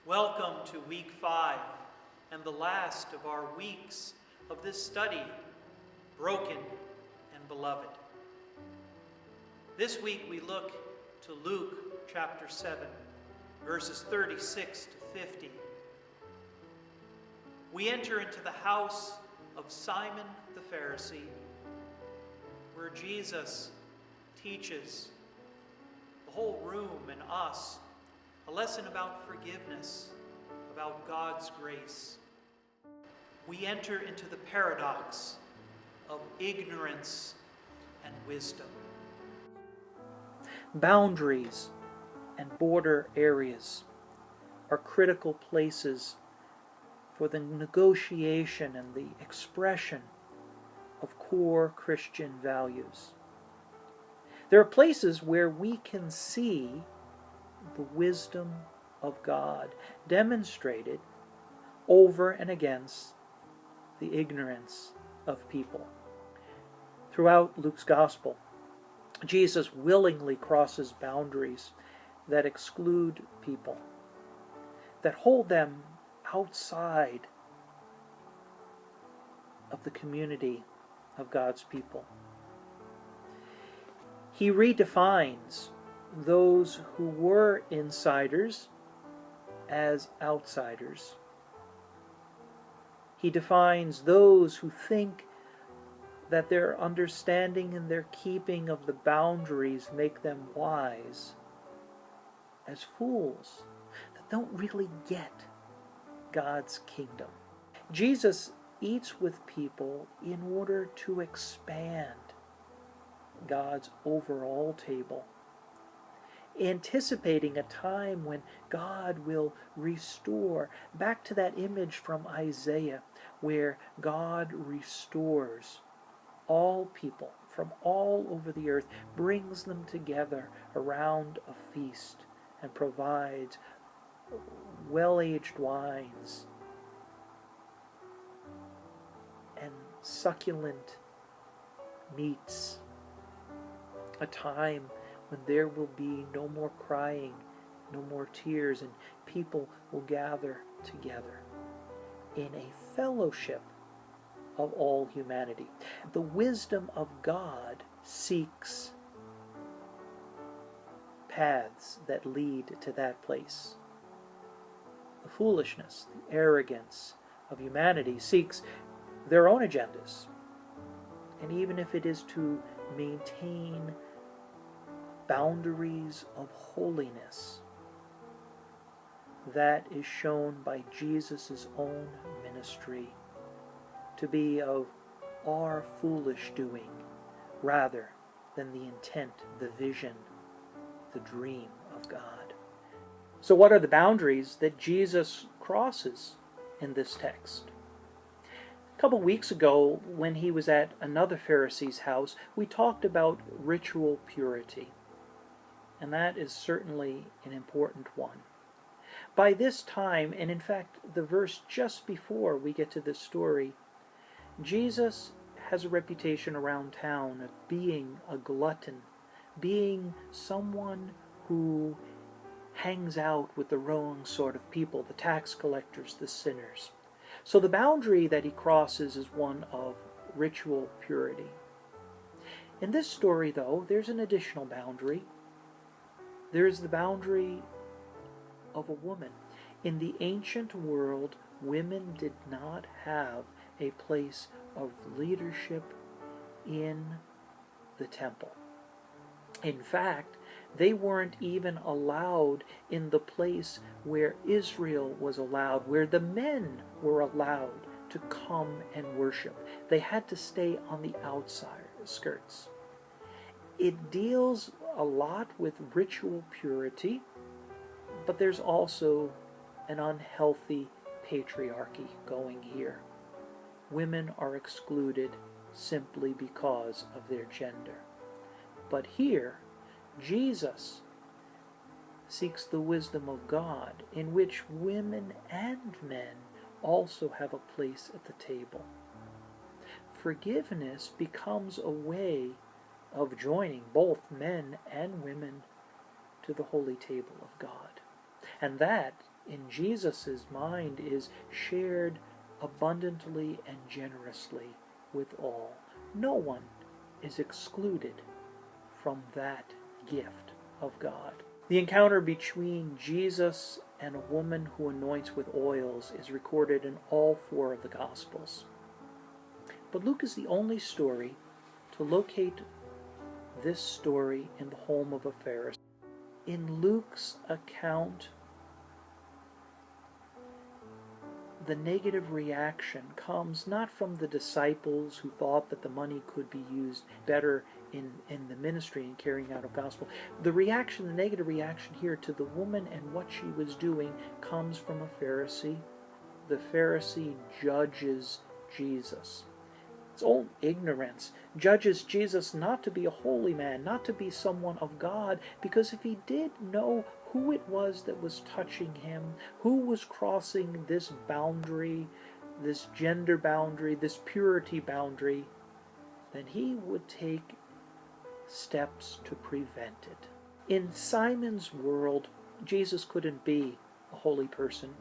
Welcome to week 5 and the last of our weeks of this study, Broken and Beloved. This week we look to Luke chapter 7, verses 36 to 50. We enter into the house of Simon the Pharisee, where Jesus teaches the whole room and us a lesson about forgiveness, about God's grace. We enter into the paradox of ignorance and wisdom. Boundaries and border areas are critical places for the negotiation and the expression of core Christian values. There are places where we can see the wisdom of God demonstrated over and against the ignorance of people. Throughout Luke's Gospel, Jesus willingly crosses boundaries that exclude people, that hold them outside of the community of God's people. He redefines those who were insiders as outsiders. He defines those who think that their understanding and their keeping of the boundaries make them wise as fools that don't really get God's kingdom. Jesus eats with people in order to expand God's overall table, anticipating a time when God will restore, back to that image from Isaiah, where God restores all people from all over the earth, brings them together around a feast, and provides well-aged wines and succulent meats. A time when there will be no more crying, no more tears, and people will gather together in a fellowship of all humanity. The wisdom of God seeks paths that lead to that place. The foolishness, the arrogance of humanity seeks their own agendas. And even if it is to maintain boundaries of holiness, that is shown by Jesus' own ministry to be of our foolish doing rather than the intent, the vision, the dream of God. So what are the boundaries that Jesus crosses in this text? A couple weeks ago, when he was at another Pharisee's house, we talked about ritual purity. And that is certainly an important one. By this time, and in fact the verse just before we get to this story, Jesus has a reputation around town of being a glutton, being someone who hangs out with the wrong sort of people, the tax collectors, the sinners. So the boundary that he crosses is one of ritual purity. In this story, though, there's an additional boundary. There's the boundary of a woman. In the ancient world, women did not have a place of leadership in the temple. In fact, they weren't even allowed in the place where Israel was allowed, where the men were allowed to come and worship. They had to stay on the outskirts. It deals a lot with ritual purity, but there's also an unhealthy patriarchy going here. Women are excluded simply because of their gender. But here, Jesus seeks the wisdom of God, in which women and men also have a place at the table. Forgiveness becomes a way of joining both men and women to the holy table of God. And that in Jesus' mind is shared abundantly and generously with all. No one is excluded from that gift of God. The encounter between Jesus and a woman who anoints with oils is recorded in all four of the Gospels. But Luke is the only story to locate this story in the home of a Pharisee. In Luke's account, the negative reaction comes not from the disciples who thought that the money could be used better in the ministry and carrying out of gospel. The negative reaction here to the woman and what she was doing comes from a Pharisee. The Pharisee judges Jesus. Its own ignorance judges Jesus not to be a holy man, not to be someone of God, because if he did know who it was that was touching him, who was crossing this boundary, this gender boundary, this purity boundary, then he would take steps to prevent it. In Simon's world, Jesus couldn't be a holy person,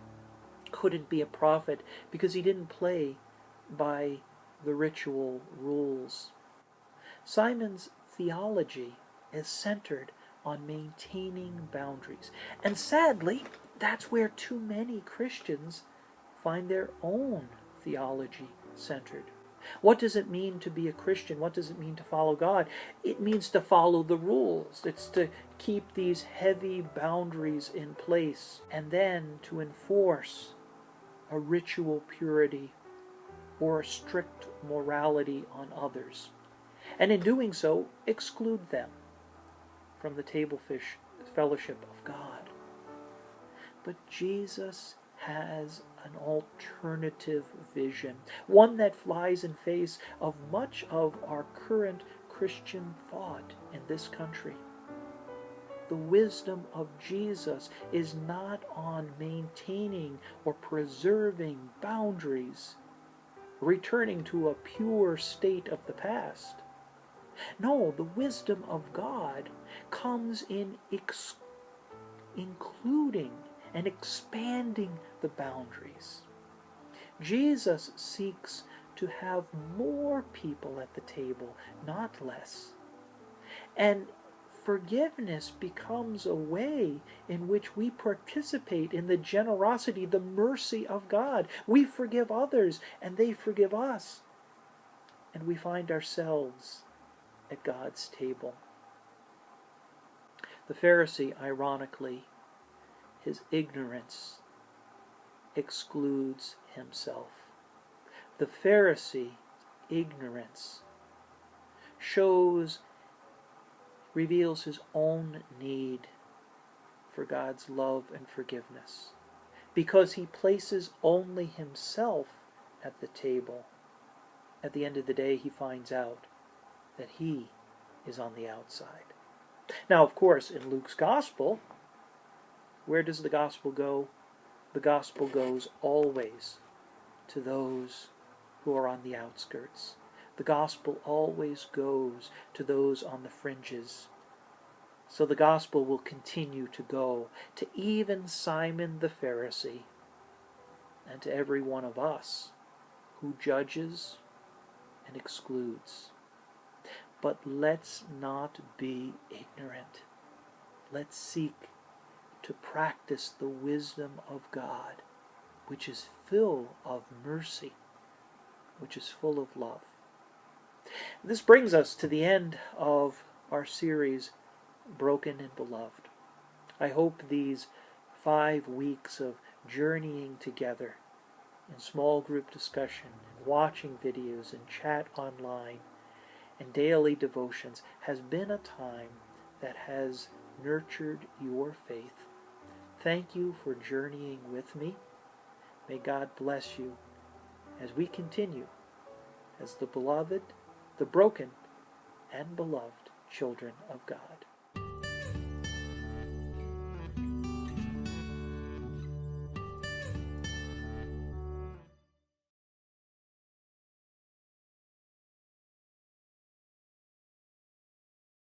couldn't be a prophet, because he didn't play by the ritual rules. Simon's theology is centered on maintaining boundaries. And sadly, that's where too many Christians find their own theology centered. What does it mean to be a Christian? What does it mean to follow God? It means to follow the rules. It's to keep these heavy boundaries in place and then to enforce a ritual purity or a strict morality on others. And in doing so, exclude them from the table fellowship of God. But Jesus has an alternative vision, one that flies in face of much of our current Christian thought in this country. The wisdom of Jesus is not on maintaining or preserving boundaries, returning to a pure state of the past. No, the wisdom of God comes in including and expanding the boundaries. Jesus seeks to have more people at the table, not less. And forgiveness becomes a way in which we participate in the generosity, the mercy of God. We forgive others, and they forgive us. And we find ourselves at God's table. The Pharisee, ironically, his ignorance excludes himself. The Pharisee, ignorance, reveals his own need for God's love and forgiveness, because he places only himself at the table. At the end of the day, he finds out that he is on the outside. Now, of course, in Luke's gospel, where does the gospel go? The gospel goes always to those who are on the outskirts. The gospel always goes to those on the fringes. So the gospel will continue to go to even Simon the Pharisee and to every one of us who judges and excludes. But let's not be ignorant. Let's seek to practice the wisdom of God, which is full of mercy, which is full of love. This brings us to the end of our series, Broken and Beloved. I hope these 5 weeks of journeying together in small group discussion, watching videos and chat online, and daily devotions has been a time that has nurtured your faith. Thank you for journeying with me. May God bless you as we continue as the beloved, the broken, and beloved children of God.